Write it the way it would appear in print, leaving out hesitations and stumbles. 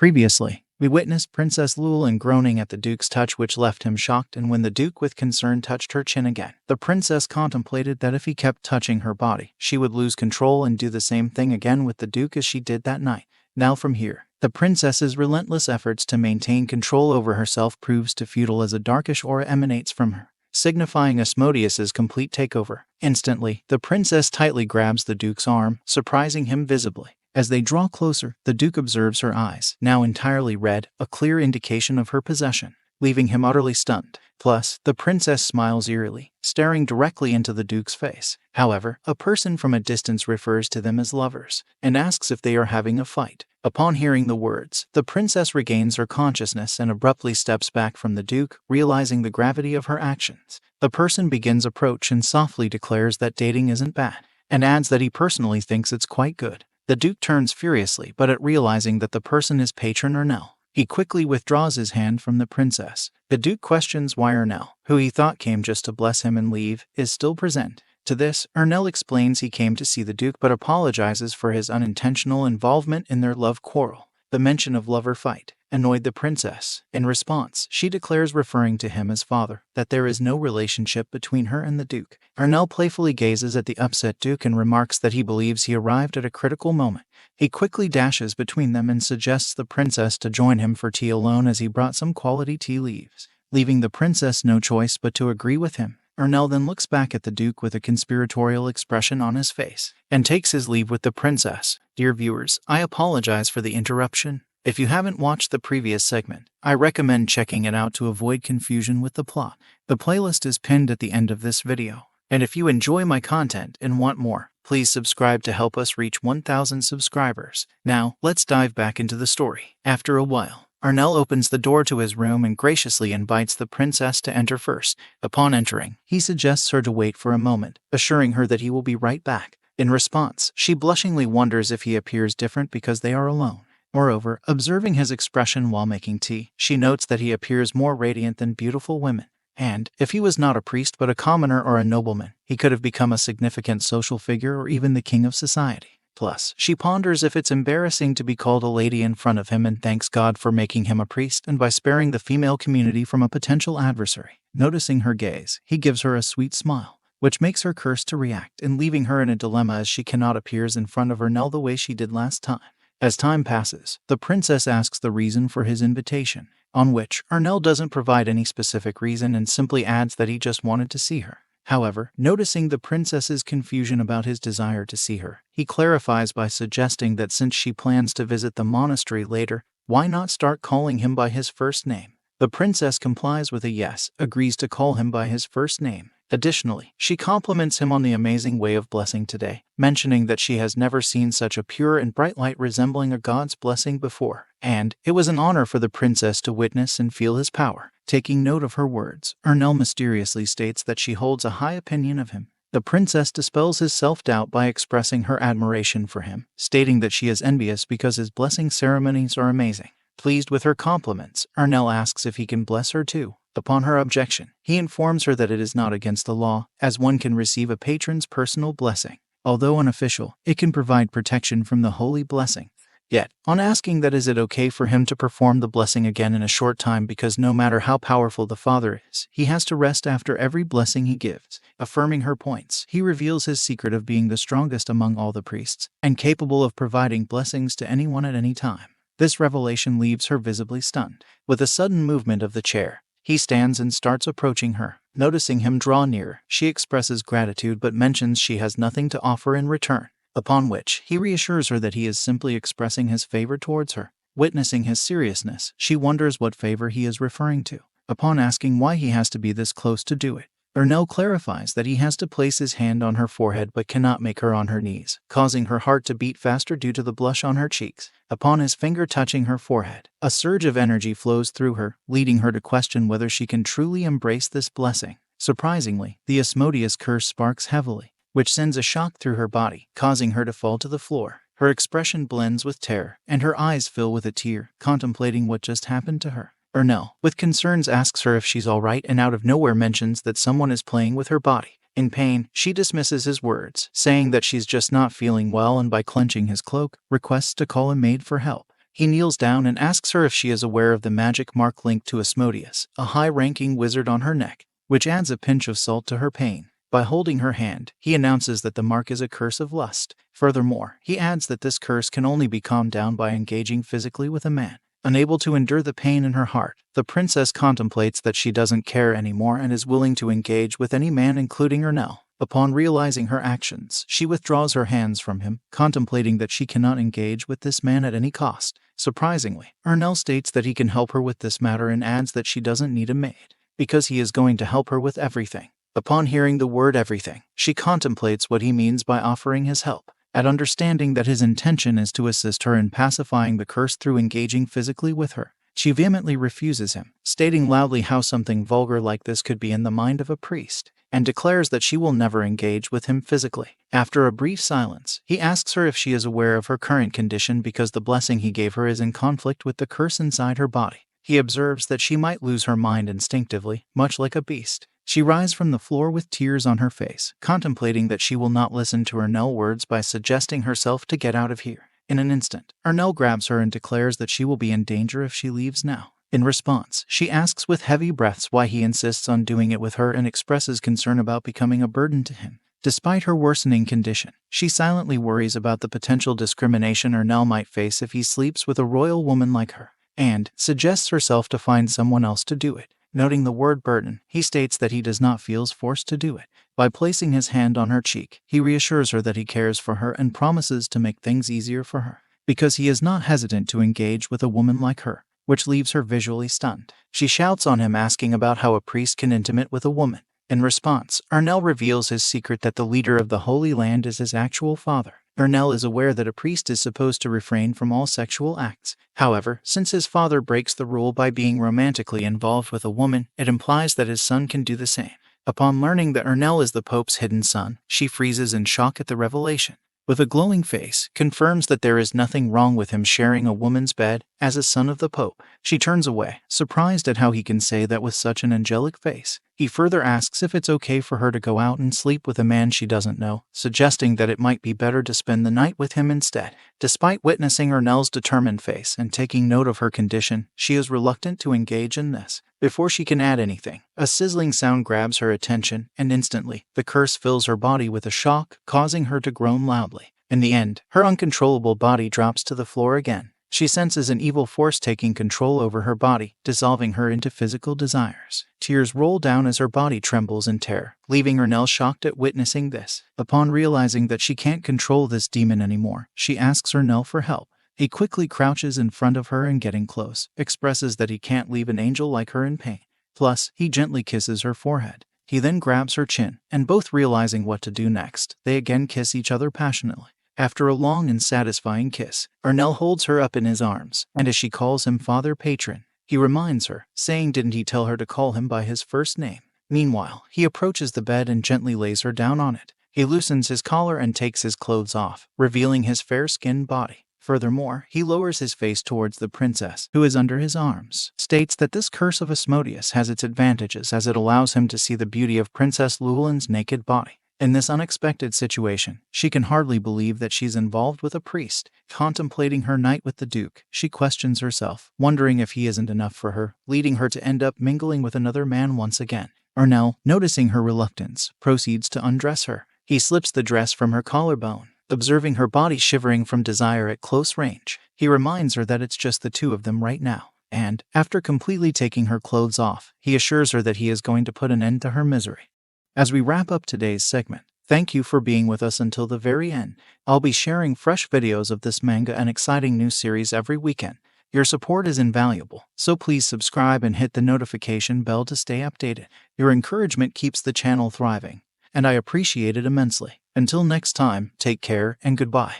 Previously, we witnessed Princess Lewellyn groaning at the Duke's touch, which left him shocked, and when the Duke with concern touched her chin again, the princess contemplated that if he kept touching her body, she would lose control and do the same thing again with the Duke as she did that night. Now from here, the princess's relentless efforts to maintain control over herself proves too futile as a darkish aura emanates from her, signifying Asmodeus's complete takeover. Instantly, the princess tightly grabs the Duke's arm, surprising him visibly. As they draw closer, the Duke observes her eyes, now entirely red, a clear indication of her possession, leaving him utterly stunned. Plus, the princess smiles eerily, staring directly into the Duke's face. However, a person from a distance refers to them as lovers, and asks if they are having a fight. Upon hearing the words, the princess regains her consciousness and abruptly steps back from the Duke, realizing the gravity of her actions. The person begins approach and softly declares that dating isn't bad, and adds that he personally thinks it's quite good. The Duke turns furiously, but at realizing that the person is Patron Ernell, he quickly withdraws his hand from the princess. The Duke questions why Ernell, who he thought came just to bless him and leave, is still present. To this, Ernell explains he came to see the Duke but apologizes for his unintentional involvement in their love quarrel. The mention of lover fight annoyed the princess. In response, she declares, referring to him as father, that there is no relationship between her and the Duke. Ernell playfully gazes at the upset Duke and remarks that he believes he arrived at a critical moment. He quickly dashes between them and suggests the princess to join him for tea alone, as he brought some quality tea leaves, leaving the princess no choice but to agree with him. Ernell then looks back at the Duke with a conspiratorial expression on his face, and takes his leave with the princess. Dear viewers, I apologize for the interruption. If you haven't watched the previous segment, I recommend checking it out to avoid confusion with the plot. The playlist is pinned at the end of this video. And if you enjoy my content and want more, please subscribe to help us reach 1,000 subscribers. Now, let's dive back into the story. After a while, Arnell opens the door to his room and graciously invites the princess to enter first. Upon entering, he suggests her to wait for a moment, assuring her that he will be right back. In response, she blushingly wonders if he appears different because they are alone. Moreover, observing his expression while making tea, she notes that he appears more radiant than beautiful women. And, if he was not a priest but a commoner or a nobleman, he could have become a significant social figure or even the king of society. Plus, she ponders if it's embarrassing to be called a lady in front of him and thanks God for making him a priest and by sparing the female community from a potential adversary. Noticing her gaze, he gives her a sweet smile, which makes her curse to react and leaving her in a dilemma as she cannot appear in front of Ernell the way she did last time. As time passes, the princess asks the reason for his invitation, on which Ernell doesn't provide any specific reason and simply adds that he just wanted to see her. However, noticing the princess's confusion about his desire to see her, he clarifies by suggesting that since she plans to visit the monastery later, why not start calling him by his first name? The princess complies with a yes, agrees to call him by his first name. Additionally, she compliments him on the amazing way of blessing today, mentioning that she has never seen such a pure and bright light resembling a god's blessing before, and it was an honor for the princess to witness and feel his power. Taking note of her words, Ernell mysteriously states that she holds a high opinion of him. The princess dispels his self-doubt by expressing her admiration for him, stating that she is envious because his blessing ceremonies are amazing. Pleased with her compliments, Ernell asks if he can bless her too. Upon her objection, he informs her that it is not against the law, as one can receive a patron's personal blessing. Although unofficial, it can provide protection from the holy blessing. Yet, on asking that is it okay for him to perform the blessing again in a short time because no matter how powerful the father is, he has to rest after every blessing he gives. Affirming her points, he reveals his secret of being the strongest among all the priests, and capable of providing blessings to anyone at any time. This revelation leaves her visibly stunned. With a sudden movement of the chair, he stands and starts approaching her. Noticing him draw near, she expresses gratitude but mentions she has nothing to offer in return, upon which he reassures her that he is simply expressing his favor towards her. Witnessing his seriousness, she wonders what favor he is referring to. Upon asking why he has to be this close to do it, Ernell clarifies that he has to place his hand on her forehead but cannot make her on her knees, causing her heart to beat faster due to the blush on her cheeks. Upon his finger touching her forehead, a surge of energy flows through her, leading her to question whether she can truly embrace this blessing. Surprisingly, the Asmodeus curse sparks heavily, which sends a shock through her body, causing her to fall to the floor. Her expression blends with terror, and her eyes fill with a tear, contemplating what just happened to her. Ernell, with concerns, asks her if she's alright and out of nowhere mentions that someone is playing with her body. In pain, she dismisses his words, saying that she's just not feeling well, and by clenching his cloak, requests to call a maid for help. He kneels down and asks her if she is aware of the magic mark linked to Asmodeus, a high-ranking wizard on her neck, which adds a pinch of salt to her pain. By holding her hand, he announces that the mark is a curse of lust. Furthermore, he adds that this curse can only be calmed down by engaging physically with a man. Unable to endure the pain in her heart, the princess contemplates that she doesn't care anymore and is willing to engage with any man, including Arnell. Upon realizing her actions, she withdraws her hands from him, contemplating that she cannot engage with this man at any cost. Surprisingly, Arnell states that he can help her with this matter and adds that she doesn't need a maid, because he is going to help her with everything. Upon hearing the word everything, she contemplates what he means by offering his help. At understanding that his intention is to assist her in pacifying the curse through engaging physically with her, she vehemently refuses him, stating loudly how something vulgar like this could be in the mind of a priest, and declares that she will never engage with him physically. After a brief silence, he asks her if she is aware of her current condition because the blessing he gave her is in conflict with the curse inside her body. He observes that she might lose her mind instinctively, much like a beast. She rises from the floor with tears on her face, contemplating that she will not listen to Arnell's words by suggesting herself to get out of here. In an instant, Arnell grabs her and declares that she will be in danger if she leaves now. In response, she asks with heavy breaths why he insists on doing it with her and expresses concern about becoming a burden to him. Despite her worsening condition, she silently worries about the potential discrimination Arnell might face if he sleeps with a royal woman like her, and suggests herself to find someone else to do it. Noting the word burden, he states that he does not feel forced to do it. By placing his hand on her cheek, he reassures her that he cares for her and promises to make things easier for her, because he is not hesitant to engage with a woman like her, which leaves her visually stunned. She shouts on him, asking about how a priest can intimate with a woman. In response, Arnell reveals his secret that the leader of the Holy Land is his actual father. Arnell is aware that a priest is supposed to refrain from all sexual acts. However, since his father breaks the rule by being romantically involved with a woman, it implies that his son can do the same. Upon learning that Arnell is the Pope's hidden son, she freezes in shock at the revelation. With a glowing face, confirms that there is nothing wrong with him sharing a woman's bed as a son of the Pope. She turns away, surprised at how he can say that with such an angelic face. He further asks if it's okay for her to go out and sleep with a man she doesn't know, suggesting that it might be better to spend the night with him instead. Despite witnessing Arnell's determined face and taking note of her condition, she is reluctant to engage in this. Before she can add anything, a sizzling sound grabs her attention, and instantly, the curse fills her body with a shock, causing her to groan loudly. In the end, her uncontrollable body drops to the floor again. She senses an evil force taking control over her body, dissolving her into physical desires. Tears roll down as her body trembles in terror, leaving Arnell shocked at witnessing this. Upon realizing that she can't control this demon anymore, she asks Arnell for help. He quickly crouches in front of her and, getting close, expresses that he can't leave an angel like her in pain. Plus, he gently kisses her forehead. He then grabs her chin, and both realizing what to do next, they again kiss each other passionately. After a long and satisfying kiss, Arnell holds her up in his arms, and as she calls him Father Patron, he reminds her, saying didn't he tell her to call him by his first name? Meanwhile, he approaches the bed and gently lays her down on it. He loosens his collar and takes his clothes off, revealing his fair-skinned body. Furthermore, he lowers his face towards the princess, who is under his arms, states that this curse of Asmodeus has its advantages as it allows him to see the beauty of Princess Lewellyn's naked body. In this unexpected situation, she can hardly believe that she's involved with a priest. Contemplating her night with the Duke, she questions herself, wondering if he isn't enough for her, leading her to end up mingling with another man once again. Arnell, noticing her reluctance, proceeds to undress her. He slips the dress from her collarbone, observing her body shivering from desire at close range. He reminds her that it's just the two of them right now. And, after completely taking her clothes off, he assures her that he is going to put an end to her misery. As we wrap up today's segment, thank you for being with us until the very end. I'll be sharing fresh videos of this manga and exciting new series every weekend. Your support is invaluable, so please subscribe and hit the notification bell to stay updated. Your encouragement keeps the channel thriving, and I appreciate it immensely. Until next time, take care and goodbye.